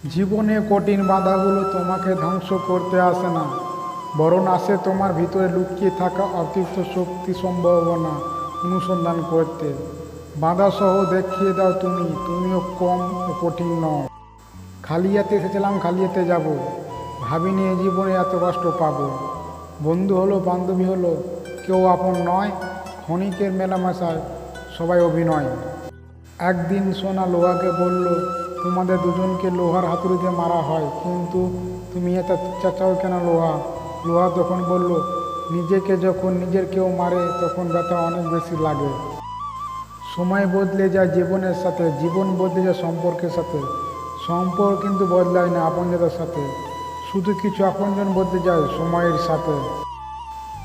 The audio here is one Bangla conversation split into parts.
জীবনে কঠিন বাধাগুলো তোমাকে ধ্বংস করতে আসে না, বরং আসে তোমার ভিতরে লুকিয়ে থাকা অতিরিক্ত শক্তি সম্ভাবনা অনুসন্ধান করতে। বাধা সহ দেখিয়ে দাও তুমিও কম ও কঠিন নও। খালি হাতে এসেছিলাম, খালি হাতে যাব, ভাবিনি এই জীবনে এত কষ্ট পাবো। বন্ধু হলো বান্ধবী হলো কেউ আপন নয়, ক্ষণিকের মেলামেশায় সবাই অভিনয়। একদিন সোনা লোহাকে বলল, তোমাদের দুজনকে লোহার হাতুড়ি দিয়ে মারা হয়, কিন্তু তুমি এত চেঁচাও কেন লোহা? লোহা তখন বলল, নিজেকে যখন নিজের কেউ মারে তখন ব্যথা অনেক বেশি লাগে। সময় বদলে যায় জীবনের সাথে, জীবন বদলে যায় সম্পর্কের সাথে, সম্পর্ক কিন্তু বদলায় না আপনজনের সাথে, শুধু কিছু আপনজন বদলে যায় সময়ের সাথে।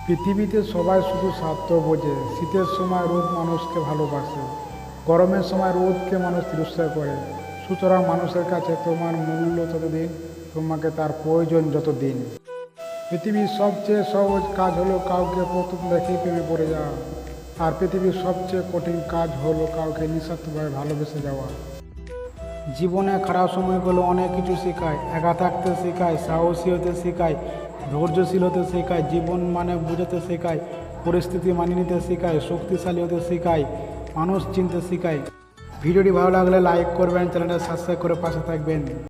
পৃথিবীতে সবাই শুধু স্বার্থ বোঝে, শীতের সময় রোদ মানুষকে ভালোবাসে, গরমের সময় রোদকে মানুষ তিরস্কার করে। সুতরাং মানুষের কাছে তোমার মূল্য ততদিন, তোমাকে তার প্রয়োজন যতদিন। পৃথিবীর সবচেয়ে সহজ কাজ হলো কাউকে প্রথম দেখেই প্রেমে পড়ে যাওয়া, আর পৃথিবীর সবচেয়ে কঠিন কাজ হলো কাউকে নিঃস্বার্থভাবে ভালোবেসে যাওয়া। জীবনে খারাপ সময়গুলো অনেক কিছু শেখায়, একা থাকতে শেখায়, সাহসী হতে শেখায়, ধৈর্যশীল হতে শেখায়, জীবন মানে বোঝাতে শেখায়, পরিস্থিতি মানিয়ে নিতে শেখায়, শক্তিশালী হতে শেখায়, মানুষ চিনতে শেখায়। ভিডিওটি ভালো লাগলে লাইক করবেন, চ্যানেলটা সাবস্ক্রাইব করে পাশে থাকবেন।